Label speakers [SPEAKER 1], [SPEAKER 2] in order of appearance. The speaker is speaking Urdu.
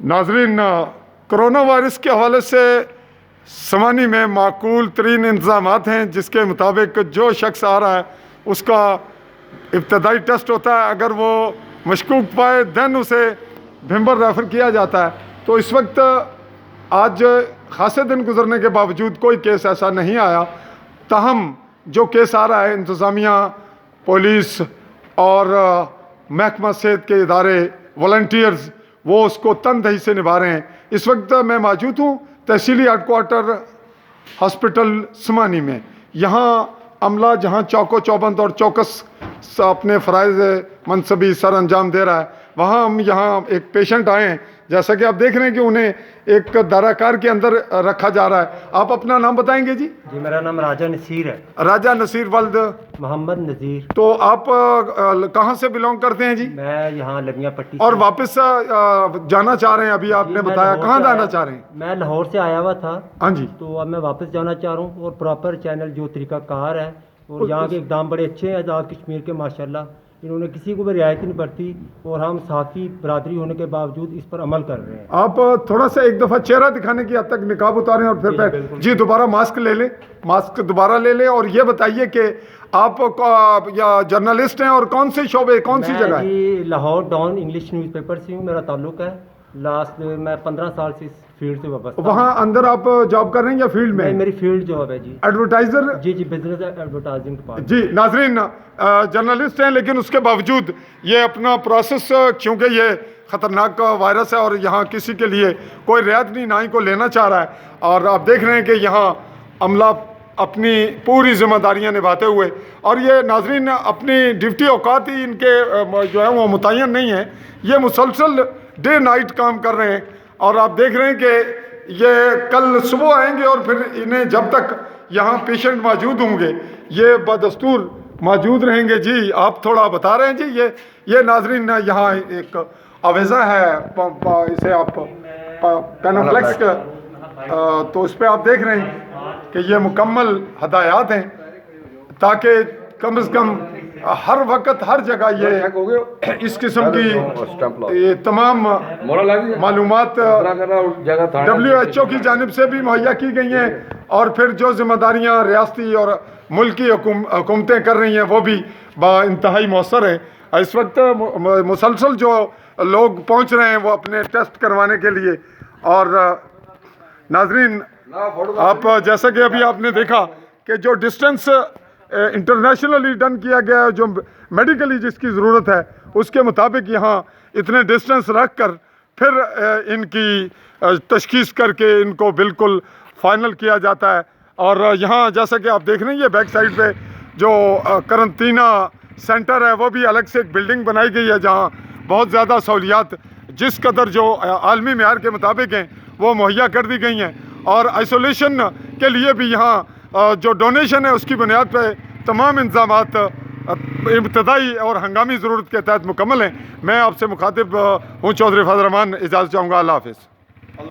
[SPEAKER 1] ناظرین، کرونا وائرس کے حوالے سے سمانی میں معقول ترین انتظامات ہیں، جس کے مطابق جو شخص آ رہا ہے اس کا ابتدائی ٹیسٹ ہوتا ہے. اگر وہ مشکوک پائے دین اسے بھمبر ریفر کیا جاتا ہے. تو اس وقت آج خاصے دن گزرنے کے باوجود کوئی کیس ایسا نہیں آیا. تاہم جو کیس آ رہا ہے، انتظامیہ، پولیس اور محکمہ صحت کے ادارے، والنٹیئرز، وہ اس کو تندہی سے نبھا رہے ہیں. اس وقت میں موجود ہوں تحصیلی ہیڈ کوارٹر ہاسپٹل سمانی میں. یہاں عملہ جہاں چوک و چوبند اور چوکس اپنے فرائض منصبی سر انجام دے رہا ہے، وہاں ہم یہاں ایک پیشنٹ آئے ہیں. جیسا کہ آپ دیکھ رہے ہیں کہ انہیں ایک دائرہ کار کے اندر رکھا جا رہا ہے. آپ اپنا نام بتائیں گے جی؟
[SPEAKER 2] جی، میرا نام راجہ نصیر ہے.
[SPEAKER 1] راجہ نصیر ولد
[SPEAKER 2] محمد نذیر.
[SPEAKER 1] تو آپ کہاں سے بلونگ کرتے ہیں جی؟
[SPEAKER 2] میں یہاں لگیاں پٹی
[SPEAKER 1] اور واپس جانا چاہ رہے ہیں؟ ابھی آپ نے بتایا کہاں جانا چاہ رہے ہیں؟
[SPEAKER 2] میں لاہور سے آیا ہوا تھا.
[SPEAKER 1] ہاں جی.
[SPEAKER 2] تو اب میں واپس جانا چاہ رہا ہوں، اور پراپر چینل جو طریقہ کار ہے اور یہاں کے اقدام بڑے اچھے ہیں آزاد کشمیر کے، ماشاءاللہ. انہوں نے کسی کو بھی رعایت نہیں برتی، اور ہم ساتھی برادری ہونے کے باوجود اس پر عمل کر رہے ہیں. آپ
[SPEAKER 1] تھوڑا سا ایک دفعہ چہرہ دکھانے کی حد تک نقاب اتاریں اور پھر جی دوبارہ ماسک لے لیں، ماسک دوبارہ لے لیں. اور یہ بتائیے کہ آپ جرنلسٹ ہیں اور کون سے شعبے، کون سی جگہ ہے؟
[SPEAKER 2] جی Lahore Dawn English news paper سے ہوں، میرا تعلق ہے. لاسٹ میں 15 سال سے اس فیلڈ سے وابستہ.
[SPEAKER 1] وہاں اندر آپ جاب کر رہے ہیں یا فیلڈ میں؟
[SPEAKER 2] میری فیلڈ جاب ہے جی.
[SPEAKER 1] ایڈورٹائزر؟
[SPEAKER 2] جی بزنس ایڈورٹائزنگ ڈپارٹمنٹ.
[SPEAKER 1] جی ناظرین، جرنلسٹ ہیں لیکن اس کے باوجود یہ اپنا پروسیس، کیونکہ یہ خطرناک وائرس ہے اور یہاں کسی کے لیے کوئی رعایت نہیں، نہ ہی کو لینا چاہ رہا ہے. اور آپ دیکھ رہے ہیں کہ یہاں عملہ اپنی پوری ذمہ داریاں نبھاتے ہوئے، اور یہ ناظرین اپنی ڈیوٹی اوقات ہی ان کے جو ہے وہ متعین نہیں ہیں، یہ مسلسل ڈے نائٹ کام کر رہے ہیں. اور آپ دیکھ رہے ہیں کہ یہ کل صبح آئیں گے اور پھر انہیں جب تک یہاں پیشنٹ موجود ہوں گے یہ بدستور موجود رہیں گے. جی آپ تھوڑا بتا رہے ہیں جی. یہ ناظرین یہاں ایک آویزہ ہے، اسے آپ پینوفلیکس کا، تو اس پہ آپ دیکھ رہے ہیں کہ یہ مکمل ہدایات ہیں تاکہ کم از کم ہر وقت ہر جگہ یہ اس قسم کی تمام معلومات WHO کی جانب سے بھی مہیا کی گئی ہیں، اور پھر جو ذمہ داریاں ریاستی اور ملکی حکومتیں کر رہی ہیں وہ بھی با انتہائی مؤثر ہیں. اس وقت مسلسل جو لوگ پہنچ رہے ہیں وہ اپنے ٹیسٹ کروانے کے لیے. اور ناظرین آپ جیسا کہ ابھی آپ نے دیکھا کہ جو ڈسٹنس انٹرنیشنلی ڈن کیا گیا ہے، جو میڈیکلی جس کی ضرورت ہے اس کے مطابق یہاں اتنے ڈسٹنس رکھ کر پھر ان کی تشخیص کر کے ان کو بالکل فائنل کیا جاتا ہے. اور یہاں جیسا کہ آپ دیکھ رہے ہیں یہ بیک سائڈ پہ جو قرنطینہ سینٹر ہے وہ بھی الگ سے ایک بلڈنگ بنائی گئی ہے، جہاں بہت زیادہ سہولیات جس قدر جو عالمی معیار کے مطابق ہیں وہ مہیا کر دی گئی ہیں. اور آئسولیشن کے لیے بھی یہاں جو ڈونیشن ہے اس کی بنیاد پہ تمام انتظامات ابتدائی اور ہنگامی ضرورت کے تحت مکمل ہیں. میں آپ سے مخاطب ہوں چودھری فضل الرحمان، اجازت چاہوں گا. اللہ حافظ.